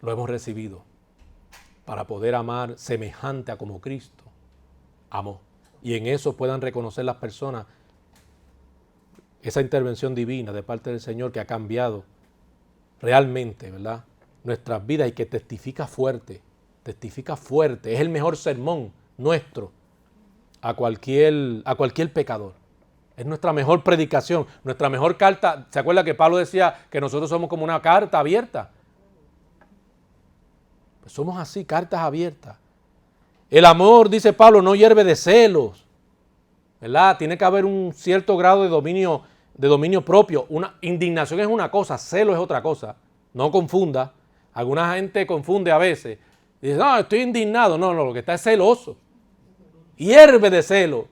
lo hemos recibido para poder amar semejante a como Cristo amó. Y en eso puedan reconocer las personas esa intervención divina de parte del Señor que ha cambiado realmente, ¿verdad?, nuestras vidas y que testifica fuerte. Es el mejor sermón nuestro a cualquier pecador. Es nuestra mejor predicación, nuestra mejor carta. ¿Se acuerda que Pablo decía que nosotros somos como una carta abierta? Pues somos así, cartas abiertas. El amor, dice Pablo, no hierve de celos, ¿verdad? Tiene que haber un cierto grado de dominio propio. Una indignación es una cosa, celo es otra cosa. No confunda. Alguna gente confunde a veces. Dice, no, estoy indignado. No, lo que está es celoso. Hierve de celo.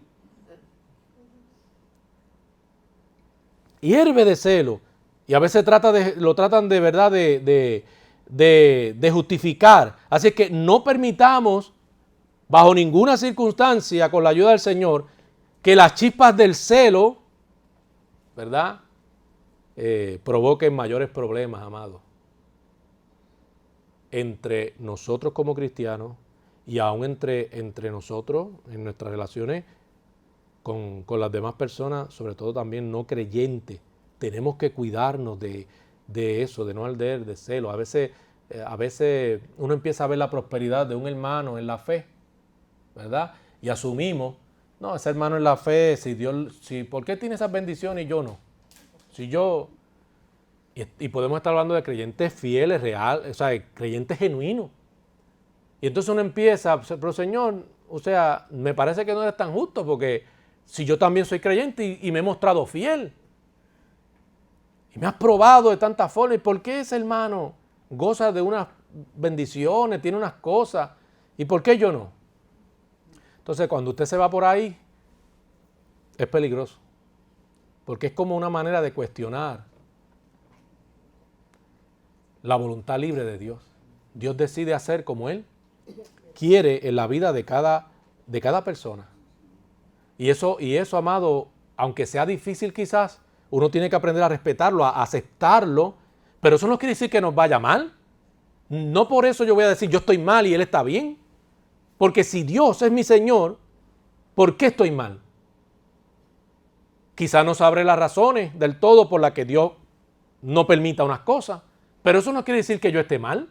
Hierve de celo. Y a veces lo tratan de verdad de justificar. Así es que no permitamos, bajo ninguna circunstancia, con la ayuda del Señor, que las chispas del celo, ¿verdad?, provoquen mayores problemas, amados, entre nosotros como cristianos y aún entre nosotros, en nuestras relaciones con las demás personas, sobre todo también no creyentes. Tenemos que cuidarnos de eso, de no arder, de celo. A veces uno empieza a ver la prosperidad de un hermano en la fe, ¿verdad? Y asumimos, no, ese hermano en la fe, ¿por qué tiene esas bendiciones y yo no? Y podemos estar hablando de creyentes fieles, reales, o sea, creyentes genuinos. Y entonces uno empieza, pero Señor, o sea, me parece que no eres tan justo porque si yo también soy creyente y me he mostrado fiel. Y me has probado de tantas formas. ¿Y por qué ese hermano goza de unas bendiciones, tiene unas cosas? ¿Y por qué yo no? Entonces, cuando usted se va por ahí, es peligroso. Porque es como una manera de cuestionar la voluntad libre de Dios. Dios decide hacer como Él quiere en la vida de cada persona. Y eso, amado, aunque sea difícil quizás, uno tiene que aprender a respetarlo, a aceptarlo, pero eso no quiere decir que nos vaya mal. No por eso yo voy a decir yo estoy mal y Él está bien. Porque si Dios es mi Señor, ¿por qué estoy mal? Quizás no sabré las razones del todo por las que Dios no permita unas cosas, pero eso no quiere decir que yo esté mal.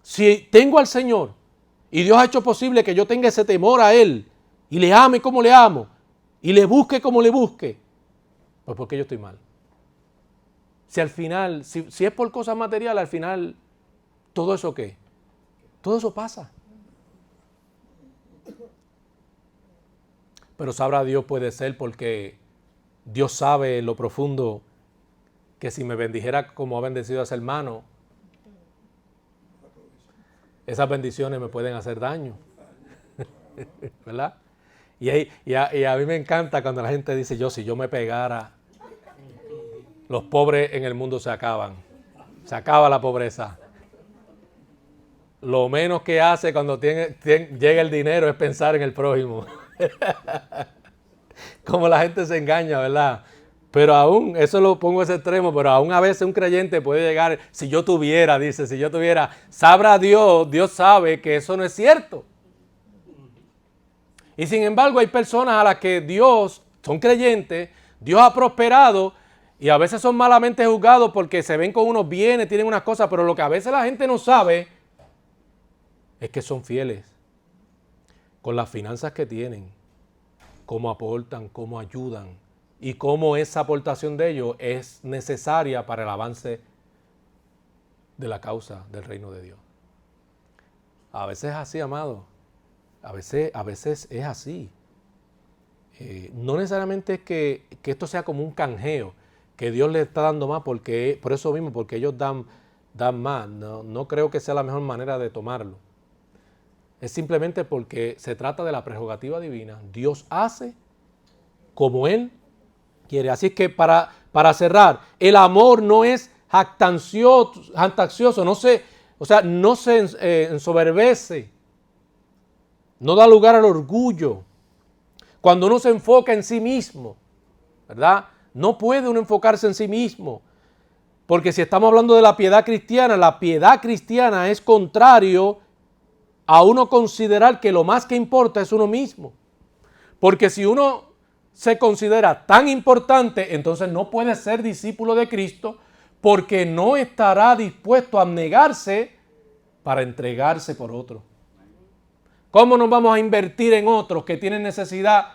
Si tengo al Señor y Dios ha hecho posible que yo tenga ese temor a Él y le ame como le amo y le busque como le busque, pues ¿por qué yo estoy mal? Si al final, si es por cosas materiales, al final, ¿todo eso qué? Todo eso pasa. Pero sabrá Dios puede ser porque Dios sabe en lo profundo que si me bendijera como ha bendecido a ese hermano, esas bendiciones me pueden hacer daño. ¿Verdad? Y a mí me encanta cuando la gente dice, si yo me pegara, los pobres en el mundo se acaban. Se acaba la pobreza. Lo menos que hace cuando llega el dinero es pensar en el prójimo. Como la gente se engaña, ¿verdad? Pero aún, eso lo pongo a ese extremo, pero aún a veces un creyente puede llegar, si yo tuviera, sabrá Dios, Dios sabe que eso no es cierto. Y sin embargo hay personas a las que Dios, son creyentes, Dios ha prosperado y a veces son malamente juzgados porque se ven con unos bienes, tienen unas cosas, pero lo que a veces la gente no sabe es que son fieles con las finanzas que tienen, cómo aportan, cómo ayudan y cómo esa aportación de ellos es necesaria para el avance de la causa del reino de Dios. A veces es así, amado. A veces es así. No necesariamente es que esto sea como un canjeo, que Dios le está dando más por eso mismo, porque ellos dan más. No creo que sea la mejor manera de tomarlo. Es simplemente porque se trata de la prerrogativa divina. Dios hace como Él quiere. Así es que para cerrar, el amor no es jactancioso, no se ensoberbece, no da lugar al orgullo. Cuando uno se enfoca en sí mismo, ¿verdad? No puede uno enfocarse en sí mismo. Porque si estamos hablando de la piedad cristiana es contrario a uno considerar que lo más que importa es uno mismo. Porque si uno se considera tan importante, entonces no puede ser discípulo de Cristo porque no estará dispuesto a abnegarse para entregarse por otro. ¿Cómo nos vamos a invertir en otros que tienen necesidad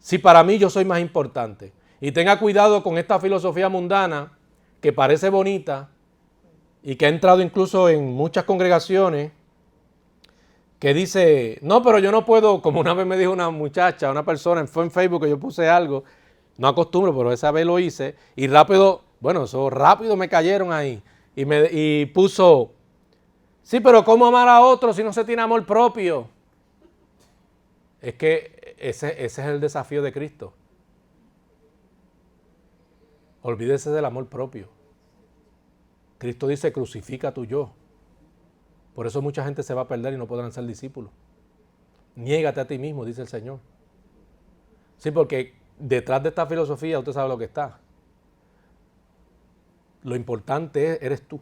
si para mí yo soy más importante? Y tenga cuidado con esta filosofía mundana que parece bonita y que ha entrado incluso en muchas congregaciones que dice, no, pero yo no puedo, como una vez me dijo una muchacha, una persona, fue en Facebook que yo puse algo, no acostumbro, pero esa vez lo hice, y rápido me cayeron ahí, y puso, sí, pero ¿cómo amar a otro si no se tiene amor propio? Es que ese es el desafío de Cristo. Olvídese del amor propio. Cristo dice, crucifica tu yo. Por eso mucha gente se va a perder y no podrán ser discípulos. Niégate a ti mismo, dice el Señor. Sí, porque detrás de esta filosofía usted sabe lo que está. Lo importante eres tú.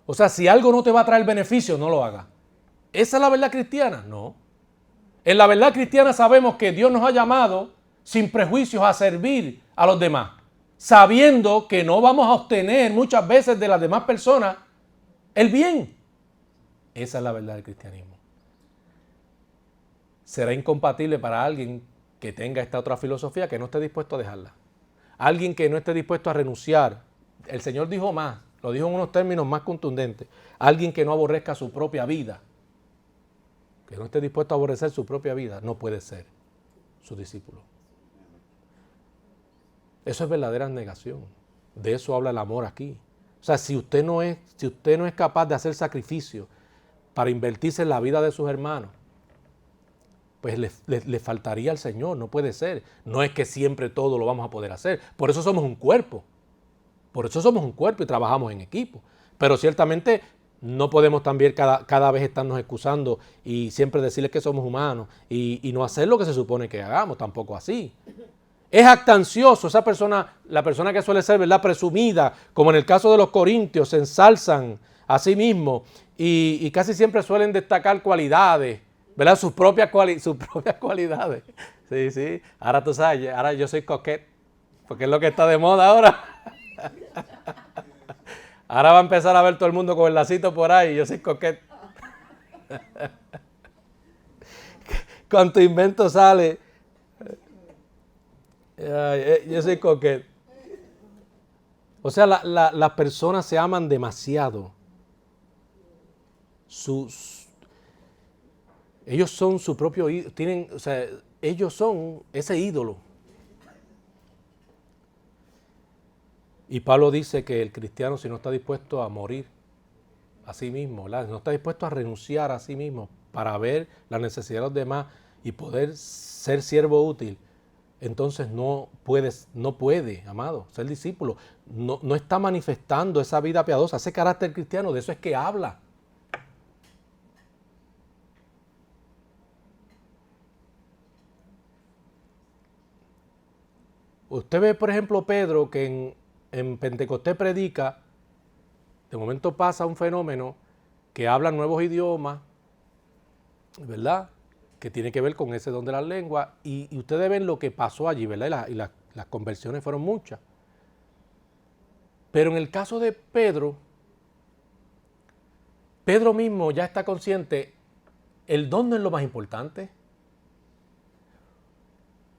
O sea, si algo no te va a traer beneficio, no lo hagas. ¿Esa es la verdad cristiana? No. En la verdad cristiana sabemos que Dios nos ha llamado sin prejuicios a servir a los demás, sabiendo que no vamos a obtener muchas veces de las demás personas el bien. Esa es la verdad del cristianismo. Será incompatible para alguien que tenga esta otra filosofía, que no esté dispuesto a dejarla. Alguien que no esté dispuesto a renunciar. El Señor dijo más, lo dijo en unos términos más contundentes. Alguien que no aborrezca su propia vida, que no esté dispuesto a aborrecer su propia vida, no puede ser su discípulo. Eso es verdadera negación. De eso habla el amor aquí. O sea, si usted no es capaz de hacer sacrificio para invertirse en la vida de sus hermanos, pues le faltaría al Señor, no puede ser. No es que siempre todo lo vamos a poder hacer. Por eso somos un cuerpo. Por eso somos un cuerpo y trabajamos en equipo. Pero ciertamente no podemos también cada vez estarnos excusando y siempre decirles que somos humanos y no hacer lo que se supone que hagamos, tampoco así. Es jactancioso esa persona, la persona que suele ser, ¿verdad?, presumida, como en el caso de los corintios, se ensalzan a sí mismos y casi siempre suelen destacar cualidades, ¿verdad?, sus propias cualidades. Sí, sí. Ahora tú sabes, ahora yo soy coquet, porque es lo que está de moda ahora. Ahora va a empezar a ver todo el mundo con el lacito por ahí, yo soy coquet. Con tu invento sale, yo soy coquet. O sea, las personas se aman demasiado. Ellos son su propio ídolo, ellos son ese ídolo. Y Pablo dice que el cristiano, si no está dispuesto a morir a sí mismo, ¿verdad?, no está dispuesto a renunciar a sí mismo para ver la necesidad de los demás y poder ser siervo útil, entonces no puede, amado, ser discípulo. No está manifestando esa vida piadosa, ese carácter cristiano, de eso es que habla. Usted ve, por ejemplo, Pedro, que en Pentecostés predica, de momento pasa un fenómeno que habla nuevos idiomas, ¿verdad?, que tiene que ver con ese don de las lenguas, y ustedes ven lo que pasó allí, ¿verdad?, y las conversiones fueron muchas. Pero en el caso de Pedro mismo ya está consciente, el don no es lo más importante.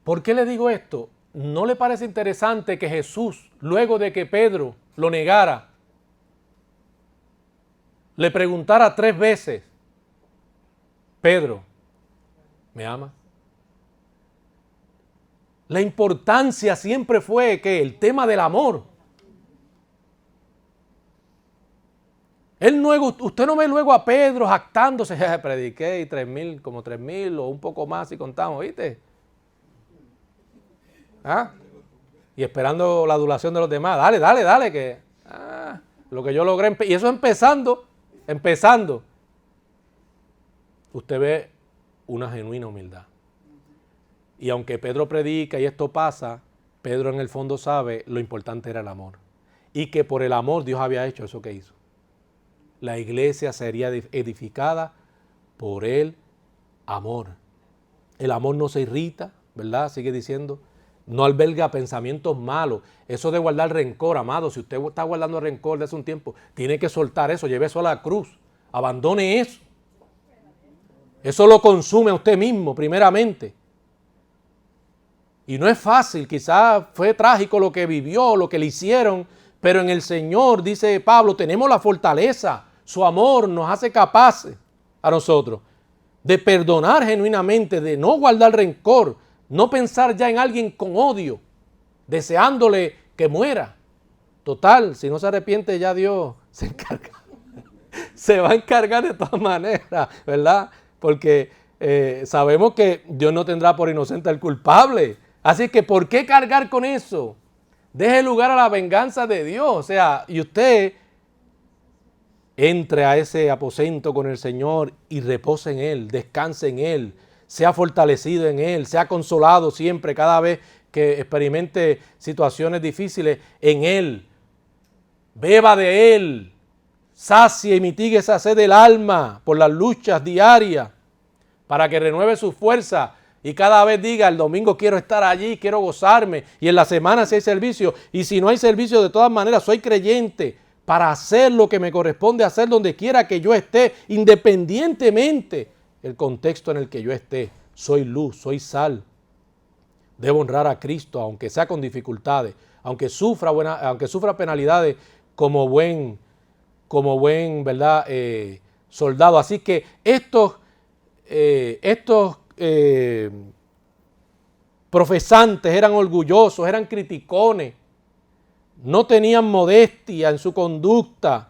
¿Por qué le digo esto? ¿No le parece interesante que Jesús, luego de que Pedro lo negara, le preguntara 3 veces, Pedro, ¿me amas? La importancia siempre fue que el tema del amor. Usted no ve luego a Pedro jactándose, prediqué y 3,000, como 3,000 o un poco más si contamos, ¿viste? ¿Ah? Y esperando la adulación de los demás. Dale, que lo que yo logré. Y eso empezando. Usted ve una genuina humildad. Y aunque Pedro predica y esto pasa, Pedro en el fondo sabe lo importante era el amor. Y que por el amor Dios había hecho eso que hizo. La iglesia sería edificada por el amor. El amor no se irrita, ¿verdad? Sigue diciendo. No alberga pensamientos malos. Eso de guardar rencor, amado, si usted está guardando rencor de hace un tiempo, tiene que soltar eso, lleve eso a la cruz. Abandone eso. Eso lo consume a usted mismo, primeramente. Y no es fácil, quizás fue trágico lo que vivió, lo que le hicieron, pero en el Señor, dice Pablo, tenemos la fortaleza. Su amor nos hace capaces a nosotros de perdonar genuinamente, de no guardar rencor, no pensar ya en alguien con odio, deseándole que muera. Total, si no se arrepiente ya Dios se encarga. Se va a encargar de todas maneras, ¿verdad? Porque sabemos que Dios no tendrá por inocente al culpable. Así que, ¿por qué cargar con eso? Deje lugar a la venganza de Dios. O sea, y usted entre a ese aposento con el Señor y repose en Él, descanse en Él, sea fortalecido en Él, sea consolado siempre cada vez que experimente situaciones difíciles en Él. Beba de Él, sacie y mitigue esa sed del alma por las luchas diarias, para que renueve su fuerza y cada vez diga, el domingo quiero estar allí, quiero gozarme, y en la semana si hay servicio, y si no hay servicio, de todas maneras soy creyente para hacer lo que me corresponde hacer donde quiera que yo esté, independientemente del contexto en el que yo esté. Soy luz, soy sal. Debo honrar a Cristo, aunque sea con dificultades, aunque sufra penalidades como buen ¿verdad? Soldado. Así que estos profesantes eran orgullosos, eran criticones, no tenían modestia en su conducta,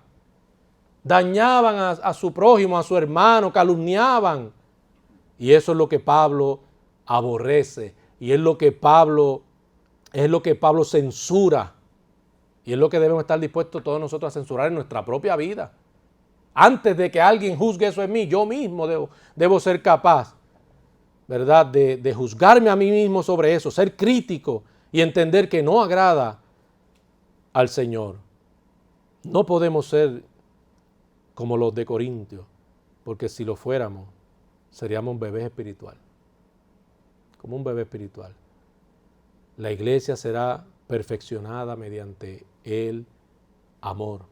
dañaban a su prójimo, a su hermano, calumniaban. Y eso es lo que Pablo aborrece, y es lo que Pablo censura, y es lo que debemos estar dispuestos todos nosotros a censurar en nuestra propia vida. Antes de que alguien juzgue eso en mí, yo mismo debo ser capaz, ¿verdad?, de juzgarme a mí mismo sobre eso, ser crítico y entender que no agrada al Señor. No podemos ser como los de Corintios, porque si lo fuéramos, seríamos un bebé espiritual, como un bebé espiritual. La iglesia será perfeccionada mediante el amor.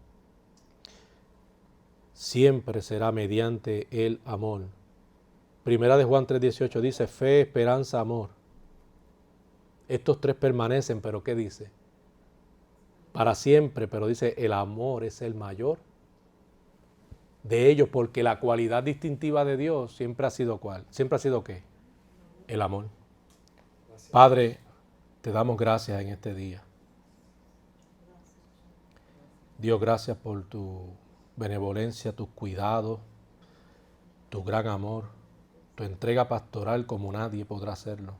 Siempre será mediante el amor. Primera de Juan 3:18 dice, fe, esperanza, amor. Estos tres permanecen, pero ¿qué dice? Para siempre, pero dice, el amor es el mayor de ellos, porque la cualidad distintiva de Dios siempre ha sido ¿cuál? Siempre ha sido ¿qué? El amor. Padre, te damos gracias en este día. Dios, gracias por tu benevolencia, tus cuidados, tu gran amor, tu entrega pastoral como nadie podrá hacerlo.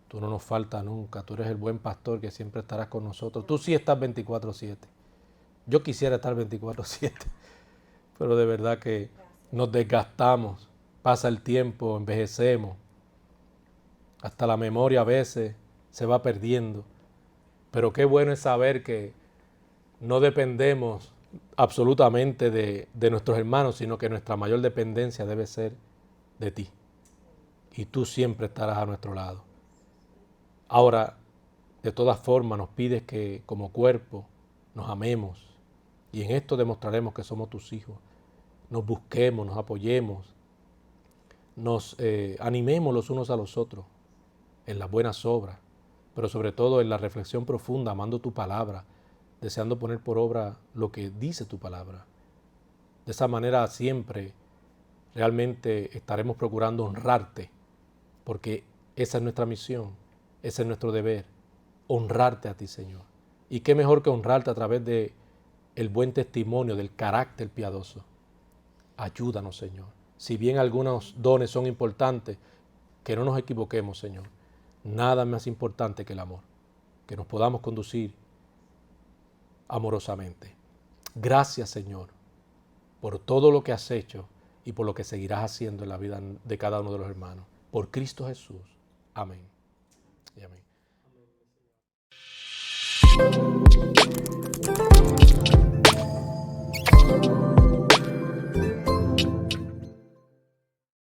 Tú no nos faltas nunca, tú eres el buen pastor que siempre estarás con nosotros. Tú sí estás 24/7. Yo quisiera estar 24/7, pero de verdad que nos desgastamos, pasa el tiempo, envejecemos, hasta la memoria a veces se va perdiendo. Pero qué bueno es saber que no dependemos absolutamente de nuestros hermanos, sino que nuestra mayor dependencia debe ser de ti. Y tú siempre estarás a nuestro lado. Ahora, de todas formas, nos pides que como cuerpo nos amemos. Y en esto demostraremos que somos tus hijos. Nos busquemos, nos apoyemos, nos animemos los unos a los otros en las buenas obras, pero sobre todo en la reflexión profunda, amando tu palabra, deseando poner por obra lo que dice tu palabra. De esa manera siempre realmente estaremos procurando honrarte, porque esa es nuestra misión, ese es nuestro deber, honrarte a ti, Señor. Y qué mejor que honrarte a través de el buen testimonio del carácter piadoso. Ayúdanos, Señor. Si bien algunos dones son importantes, que no nos equivoquemos, Señor. Nada más importante que el amor, que nos podamos conducir amorosamente. Gracias, Señor, por todo lo que has hecho y por lo que seguirás haciendo en la vida de cada uno de los hermanos. Por Cristo Jesús. Amén y amén.